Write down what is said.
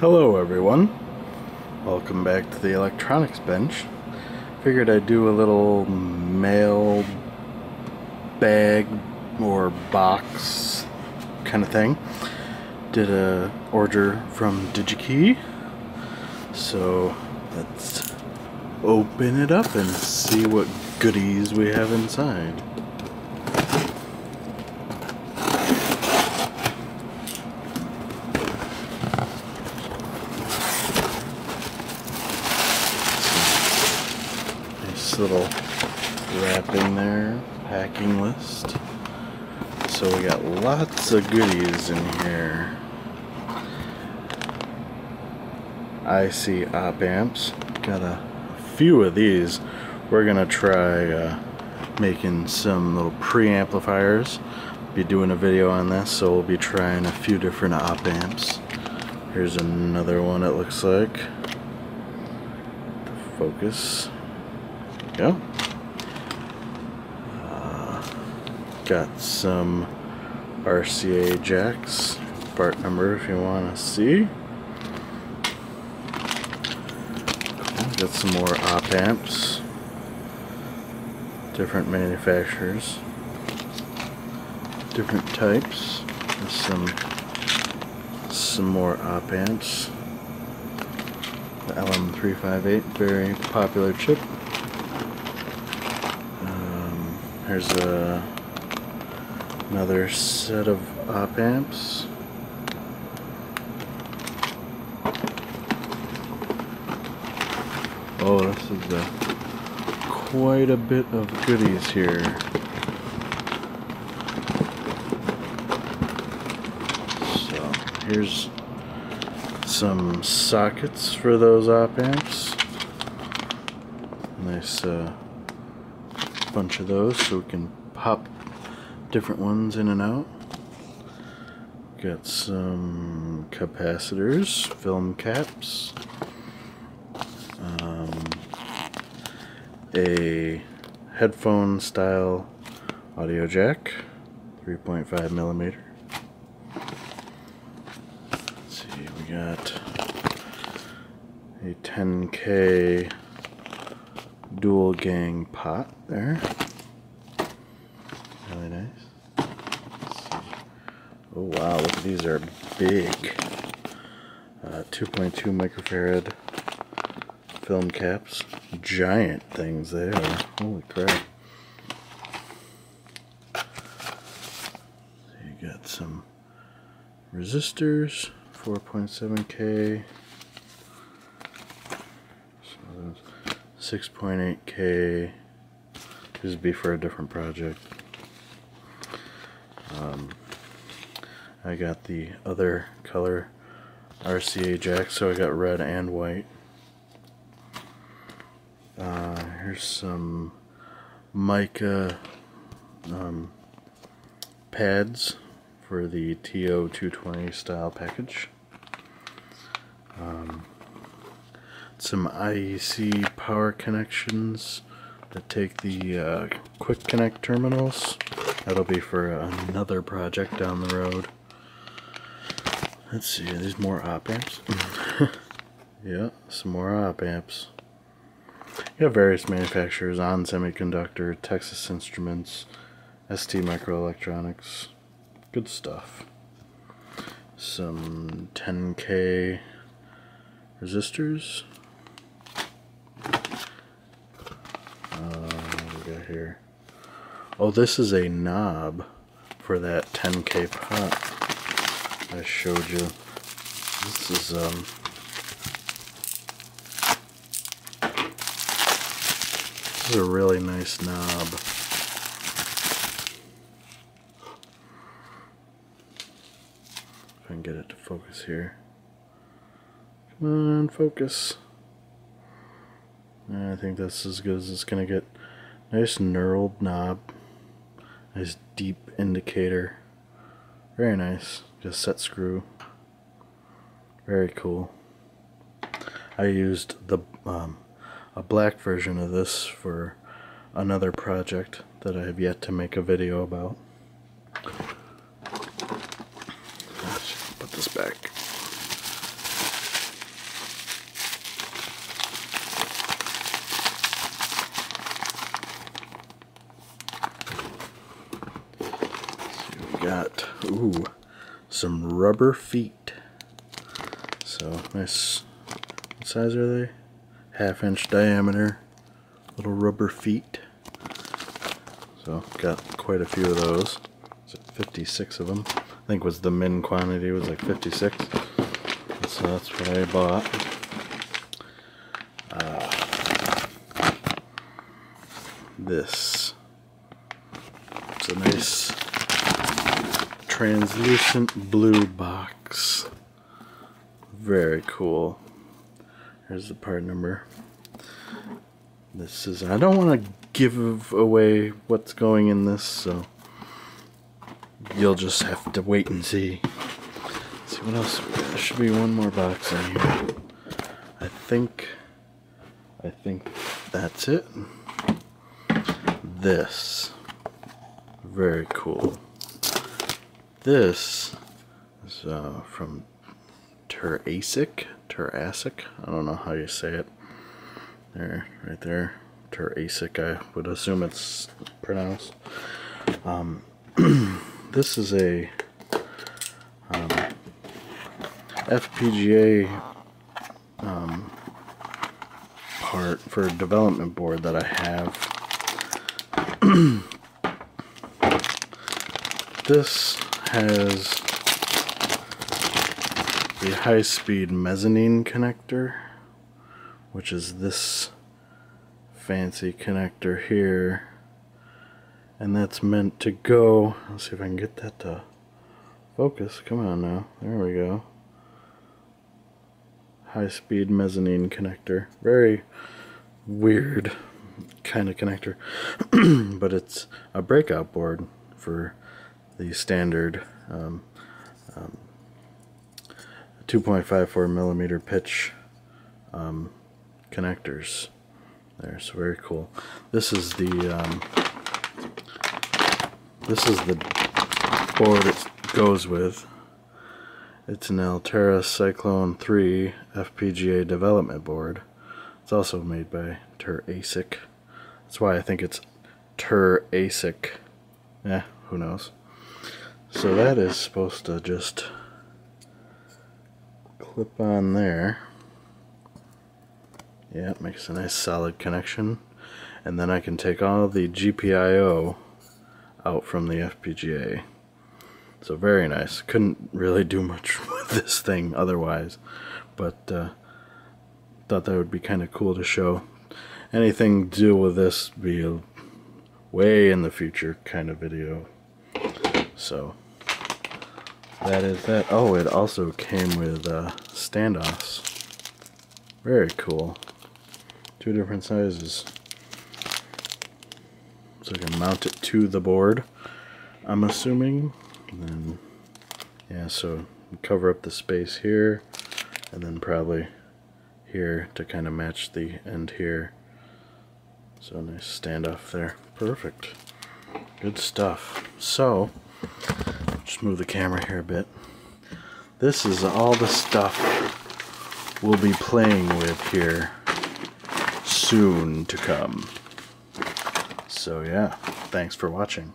Hello everyone, welcome back to the electronics bench. Figured I'd do a little mail bag or box kind of thing. Did a order from Digikey, so let's open it up and see what goodies we have inside. Little wrapping there, packing list. So we got lots of goodies in here. IC op amps. Got a few of these. We're gonna try making some little preamplifiers. Be doing a video on this, so we'll be trying a few different op amps. Here's another one. It looks like. Focus. Go. Got some RCA jacks, part number if you want to see. Got some more op amps, different manufacturers, different types. There's some more op amps. The LM358, very popular chip. Here's another set of op amps. Oh, this is quite a bit of goodies here. So here's some sockets for those op amps. Nice bunch of those so we can pop different ones in and out. Got some capacitors, film caps, a headphone style audio jack, 3.5 millimeter. Let's see, we got a 10K dual gang pot there. Really nice. Oh wow, look at these, are big. 2.2 microfarad film caps. Giant things they are. Holy crap. So you got some resistors, 4.7K. 6.8K. This would be for a different project. I got the other color RCA jack, so I got red and white. Here's some mica pads for the TO220 style package. Some IEC power connections that take the quick connect terminals. That'll be for another project down the road. Let's see, are these more op amps? Yeah, some more op amps. You have various manufacturers: On Semiconductor, Texas Instruments, ST Microelectronics. Good stuff. Some 10K resistors. What we got here? Oh, this is a knob for that 10K pot I showed you. This is a really nice knob. If I can get it to focus here. Come on, focus. I think that's as good as it's gonna get. Nice knurled knob. Nice deep indicator. Very nice. Just set screw. Very cool. I used a black version of this for another project that I have yet to make a video about. Let's put this back. Ooh, some rubber feet. So nice. What size are they? 1/2 inch diameter, little rubber feet. So got quite a few of those. So 56 of them. I think was the min quantity was like 56. So that's what I bought. This. It's a nice translucent blue box. Very cool. Here's the part number. This is, I don't want to give away what's going in this, so you'll just have to wait and see. Let's see what else we got. There should be one more box in here. I think that's it. This. Very cool. This is from Turasic. I don't know how you say it. There, right there. Turasic, I would assume it's pronounced. This is a FPGA part for a development board that I have. This has the high-speed mezzanine connector, which is this fancy connector here, and that's meant to go, let's see if I can get that to focus. Come on now, there we go. High-speed mezzanine connector. Very weird kind of connector. But it's a breakout board for the standard 2.54 millimeter pitch connectors there. So very cool. This is the board it goes with. It's an Altera Cyclone 3 FPGA development board. It's also made by Turasic. That's why I think it's Turasic. Yeah, who knows. So that is supposed to just clip on there. Yeah, it makes a nice solid connection. And then I can take all the GPIO out from the FPGA. So very nice. Couldn't really do much with this thing otherwise, but thought that would be kind of cool to show. Anything to do with this be a way in the future kind of video. So that is that. Oh, it also came with standoffs. Very cool. 2 different sizes. So I can mount it to the board, I'm assuming. And then, yeah, so cover up the space here, and then probably here to kind of match the end here. So nice standoff there. Perfect. Good stuff. So, just move the camera here a bit. This is all the stuff we'll be playing with here soon to come. So yeah, thanks for watching.